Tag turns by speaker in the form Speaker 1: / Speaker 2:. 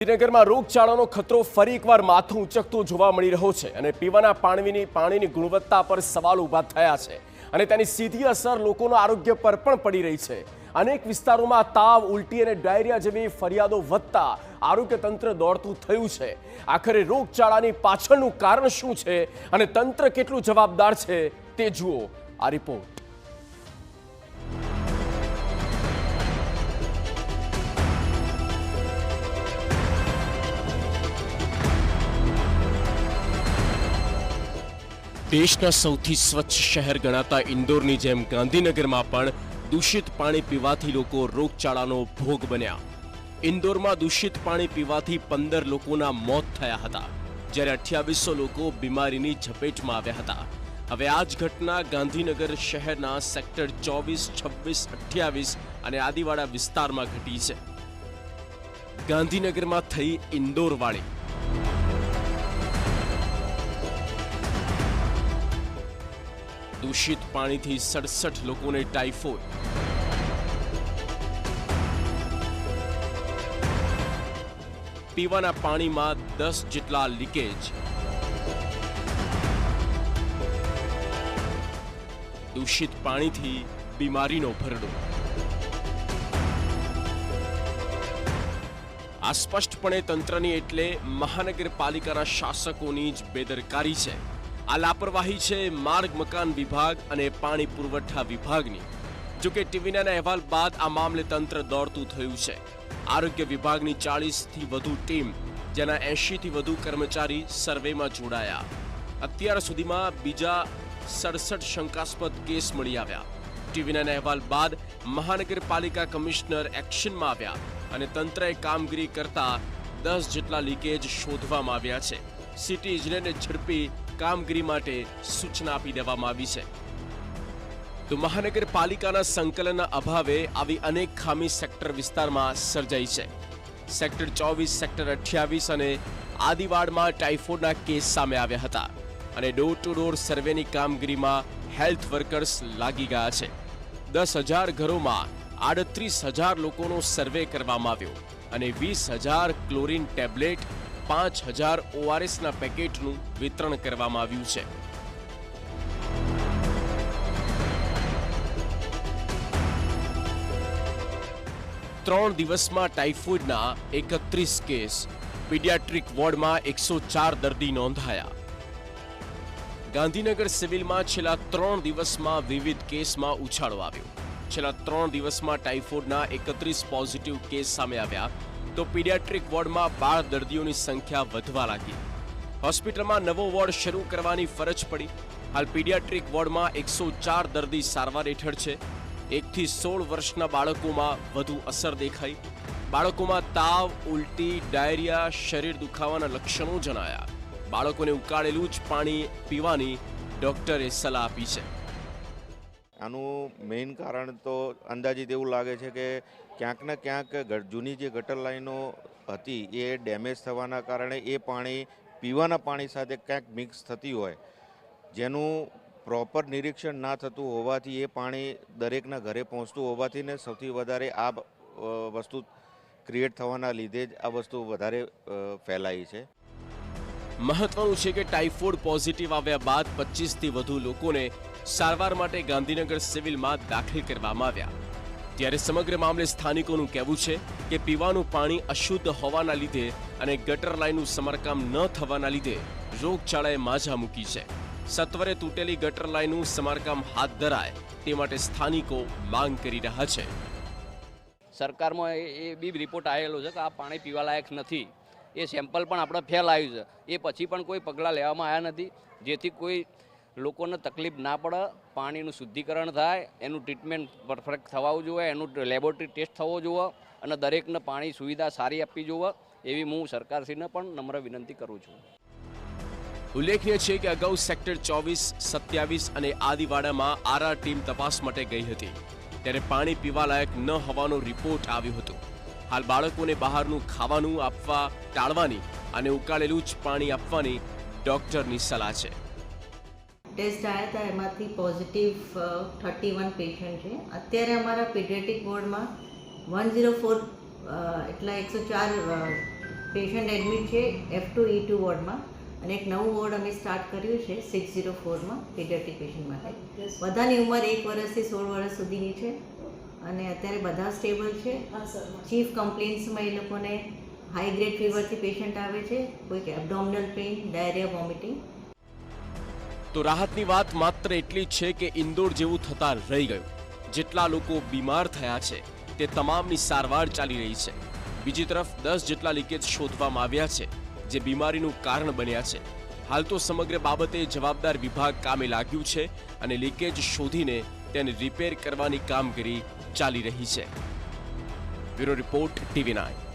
Speaker 1: ગાંધીનગરમાં રોગચાળાનો ખતરો ફરી એકવાર માથું ઉંચકતો જોવા મળી રહ્યો છે અને પીવાના પાણીની ગુણવત્તા પર સવાલ ઊભા થયા છે અને તેની સીધી અસર લોકોના આરોગ્ય પર પણ પડી રહી છે। અનેક વિસ્તારોમાં તાવ, ઉલટી અને ડાયરિયા જેવી ફરિયાદો વધતા આરોગ્ય તંત્ર દોડતું થયું છે। આખરે રોગચાળાની પાછળનું કારણ શું છે અને તંત્ર કેટલું જવાબદાર છે તે જુઓ આ રિપોર્ટ। देशना सौथी स्वच्छ शहर गणाता इंदोरनी जेम गांधीनगर में पण दूषित पाणी पीवाथी लोको रोगचाळानो भोग बन्या। इंदोर में दूषित पाणी पीवाथी 15 लोकोना मौत थया हता, ज्यारे 2800 लोको बीमारीनी झपेटमां आव्या हता। हवे आज घटना गांधीनगर शहरना सेक्टर 24, 26, 28 अने आदिवाड़ा विस्तारमां घटी छे। गांधीनगर में थई इंदोरवाड़ी। दूषित पानी थी 67 लोगों ने टाइफॉइड। पीवाना पानी में 10 जेटला लीकेज। दूषित पानी थी बीमारी नो भरडो। आ स्पष्टपणे तंत्रनी एटले महानगरपालिकाना शासकोनी ज बेदरकारी छे। आ लापरवाही छे मार्ग मकान विभाग अने पाणी पुरवठा विभागनी। जो के टीवीना अहेवाल बाद आ मामले तंत्र दौड़तुं थयुं छे। आरोग्य विभागनी 40 थी वधु टीम, जेना 80 थी वधु कर्मचारी सर्वेमां जोडाया। अत्यार सुधीमां बीजा 67 शंकास्पद केस मळी आव्या। टीवीना अहेवाल बाद महानगरपालिका कमिश्नर एक्शनमां आव्या अने तंत्रए कामगीरी करता 10 जेटला लीकेज शोधवामां आव्या छे। सिटी इंजीनियरने झड़पी कामगीरी माटे सूचना आपी देवामां आवी छे। तो महानगरपालिकाना संकलनना अभावे आवी अनेक खामी सेक्टर विस्तारमां सर्जाई छे। सेक्टर 24, सेक्टर 28 अने आदिवाड़मां टाइफोइडना केस सामे आव्या हता अने डोर टू डोर सर्वेनी कामगीरीमां हेल्थ वर्कर्स लागी गया छे। 10,000 घरोमां 38,000 लोकोनो सर्वे करवामां आव्यो अने 20,000 क्लोरीन टेब्लेट, 5,000 ORS ना पेकेटનું વિતરણ કરવામાં આવ્યું છે। ત્રણ દિવસમાં ટાઇફોઇડના 31 કેસ, પીડિયાટ્રિક વોર્ડમાં 104 દર્દી નોંધાયા। ગાંધીનગર સિવિલમાં છેલ્લા 3 દિવસમાં વિવિધ કેસમાં ઉછાળો આવ્યો। છેલ્લા 3 દિવસમાં ટાઇફોઇડના 31 પોઝિટિવ કેસ સામે આવ્યા तो पीडियाट्रिक वॉर्ड में 12 दर्दियों की संख्या वधवा लगी। होस्पिटल में नवो वॉर्ड शुरू करवानी फरज पड़ी। हाल पीडियाट्रिक वॉर्ड में 104 दर्दी सारवार हेठळ छे। 1 થી 16 वर्षना बाळको में वधु असर देखाई। बाळको में ताव, उल्टी, डायरिया, शरीर दुखावाना लक्षणों जणाया। बाळकोने उकाळेलुं ज पाणी पीवानी डॉक्टरे सलाह आपी छे।
Speaker 2: આનું મેઇન કારણ તો અંદાજિત એવું લાગે છે કે ક્યાંક ને ક્યાંક જૂની જે ગટર લાઈનો હતી એ ડેમેજ થવાના કારણે એ પાણી પીવાના પાણી સાથે ક્યાંક મિક્સ થતી હોય, જેનું પ્રોપર નિરીક્ષણ ના થતું હોવાથી એ પાણી દરેકના ઘરે પહોંચતું હોવાથી ને સૌથી વધારે આ વસ્તુ ક્રિએટ થવાના લીધે જ આ વસ્તુ વધારે ફેલાઈ છે।
Speaker 1: મહત્વનું છે કે ટાઇફોઇડ પોઝિટિવ આવ્યા બાદ 25 થી વધુ લોકોને સારવાર માટે ગાંધીનગર સિવિલમાં દાખલ કરવામાં આવ્યા। ત્યારે સમગ્ર મામલે સ્થાનિકોનું કહેવું છે કે પીવાનું પાણી અશુદ્ધ હોવાના લીધે અને ગટર લાઈનનું સમારકામ ન થવાના લીધે રોગચાળાએ માઝા મૂકી છે। સત્વરે તૂટેલી ગટર લાઈનનું સમારકામ હાથ ધરાય તે માટે સ્થાનિકો માંગ કરી રહ્યા છે।
Speaker 3: સરકારમાં એ બી રિપોર્ટ આવેલો છે કે આ પાણી પીવાલાયક નથી। એ સેમ્પલ પણ આપણે ફેલ આવ્યું છે। એ પછી પણ કોઈ પગલાં લેવામાં આવ્યા નથી, જેથી કોઈ લોકોને તકલીફ ના પડે, પાણીનું શુદ્ધિકરણ થાય, એનું ટ્રીટમેન્ટ પરફેક્ટ થવું જોઈએ, એનું લેબોરેટરી ટેસ્ટ થવો જોઈએ અને દરેકને પાણી સુવિધા સારી આપવી જોઈએ, એવી હું સરકારશ્રીને પણ નમ્ર વિનંતી કરું છું।
Speaker 1: ઉલ્લેખનીય છે કે અગાઉ સેક્ટર 24, 27 અને આદિવાડામાં આરઆર ટીમ તપાસ માટે ગઈ હતી, ત્યારે પાણી પીવાલાયક ન હોવાનો રિપોર્ટ આવ્યો હતો। હાલ બાળકોને બહારનું ખાવાનું આપવા ટાળવાની અને ઉકાળેલું જ પાણી આપવાની ડોક્ટરની સલાહ છે।
Speaker 4: ટેસ્ટ આવ્યા હતા, એમાંથી પોઝિટિવ 31 પેશન્ટ છે। અત્યારે અમારા પીડિયાટ્રિક વોર્ડમાં 104 એટલા 104 પેશન્ટ એડમિટ છે F2E2 વોર્ડમાં અને એક નવું વોર્ડ અમે સ્ટાર્ટ કર્યું છે 604માં પીડિયાટ્રિક પેશન્ટ માટે. બધાની ઉંમર 1 વર્ષથી 16 વર્ષ સુધીની છે અને અત્યારે બધા સ્ટેબલ છે. ચીફ કમ્પ્લેન્ટ્સમાં એ લોકોને હાઈ ગ્રેડ ફીવરથી પેશન્ટ આવે છે, કોઈક એબડોમિનલ પેઇન, ડાયરિયા, વોમિટિંગ.
Speaker 1: તો રાહતની વાત માત્ર એટલી જ છે કે ઇન્દોર જેવું થતા રહી ગયું. જેટલા લોકો બીમાર થયા છે તે તમામની સારવાર ચાલી રહી છે. બીજી તરફ 10 જેટલા લીકેજ શોધવામાં આવ્યા છે જે બીમારીનું કારણ બન્યા છે. હાલ તો સમગ્ર બાબતે જવાબદાર વિભાગ કામે લાગ્યું છે અને લીકેજ શોધીને તેને રિપેર કરવાની કામગીરી ચાલી રહી છે. Bureau report TV9.